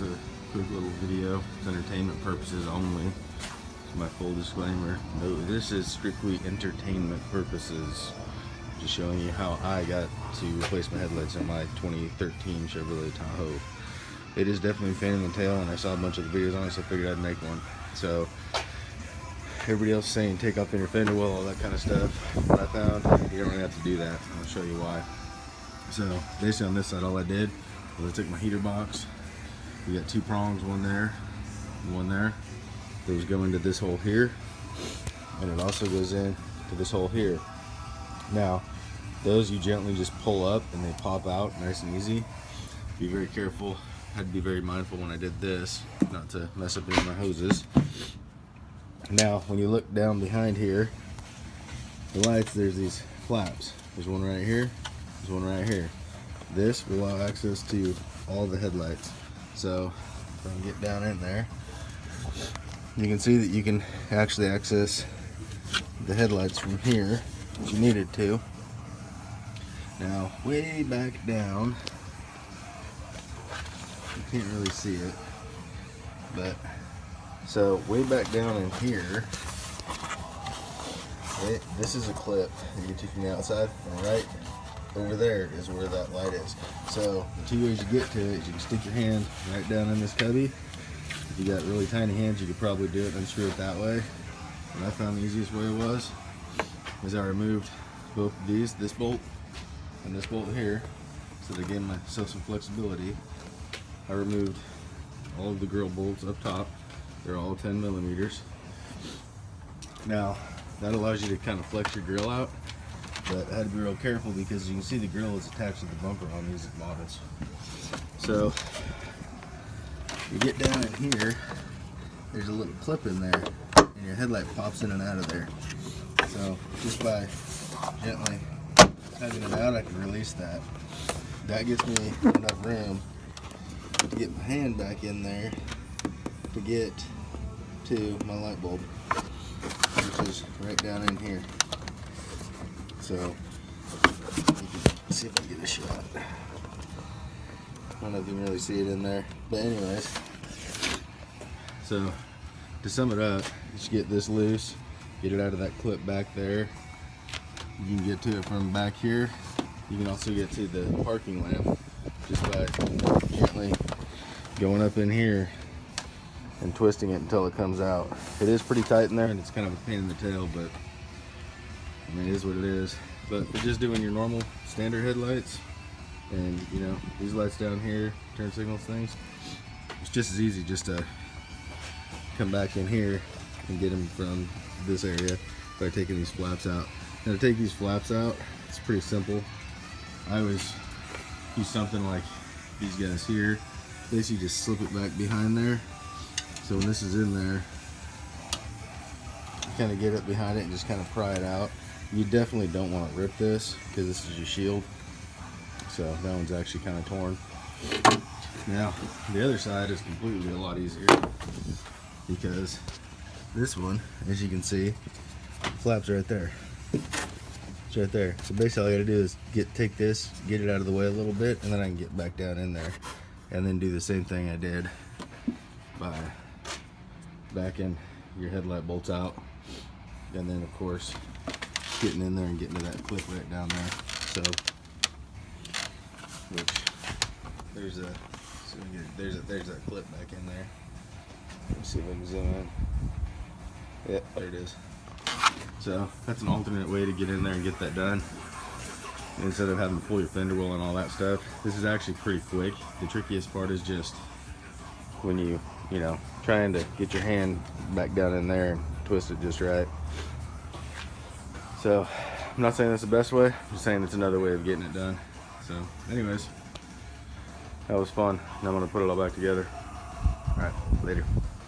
just a quick little video. It's entertainment purposes only. My full disclaimer. No, this is strictly entertainment purposes. Just showing you how I got to replace my headlights on my 2013 Chevrolet Tahoe. It is definitely a pain in the tail, and I saw a bunch of the videos on it, so I figured I'd make one. So everybody else saying take off your fender well, all that kind of stuff. What I found, you don't really have to do that. I'll show you why. So basically on this side, all I did was I took my heater box. You got two prongs, one there and one there. Those go into this hole here, and it also goes in to this hole here. Now those you gently just pull up and they pop out nice and easy. Be very careful. I had to be very mindful when I did this not to mess up any of my hoses. Now when you look down behind here, the lights, there's these flaps. There's one right here, there's one right here. This will allow access to all the headlights. So if I can get down in there, you can see that you can actually access the headlights from here if you needed to. Now way back down, you can't really see it, but so way back down in here, this is a clip that you take from the outside, and right over there is where that light is. So the two ways you get to it is you can stick your hand right down in this cubby. If you got really tiny hands, you could probably do it and unscrew it that way. And I found the easiest way was I removed both of these, this bolt and this bolt here, so to give myself some flexibility. I removed all of the grill bolts up top. They're all 10 millimeters. Now that allows you to kind of flex your grill out, but I had to be real careful because you can see the grill is attached to the bumper on these models. So you get down in here, there's a little clip in there, and your headlight pops in and out of there. So just by gently tugging it out, I can release that. That gives me enough room to get my hand back in there to get to my light bulb, which is right down in here. So let's see if I can get a shot. I don't know if you can really see it in there, but anyways, so to sum it up, just get this loose, get it out of that clip back there. You can get to it from back here. You can also get to the parking lamp just by gently going up in here and twisting it until it comes out. It is pretty tight in there, and it's kind of a pain in the tail, but I mean, it is what it is. But for just doing your normal standard headlights, and you know, these lights down here, turn signals things, it's just as easy just to come back in here and get them from this area by taking these flaps out. Now to take these flaps out, it's pretty simple. I always use something like these guys here. Basically just slip it back behind there. So when this is in there, you kind of get it behind it and just kind of pry it out. You definitely don't want to rip this because this is your shield. So that one's actually kind of torn. Now the other side is completely a lot easier because this one, as you can see, flaps right there. It's right there. So basically all you gotta do is take this, get it out of the way a little bit, and then I can get back down in there and then do the same thing I did by backing your headlight bolts out, and then of course getting in there and getting to that clip right down there. So which there's that clip back in there. Let's see if I can zoom in. Yep, there it is. So that's an alternate way to get in there and get that done instead of having to pull your fender well and all that stuff. This is actually pretty quick. The trickiest part is just when you know, trying to get your hand back down in there and twist it just right. So I'm not saying that's the best way, I'm just saying it's another way of getting it done. So anyways, that was fun. Now I'm gonna put it all back together. All right, later.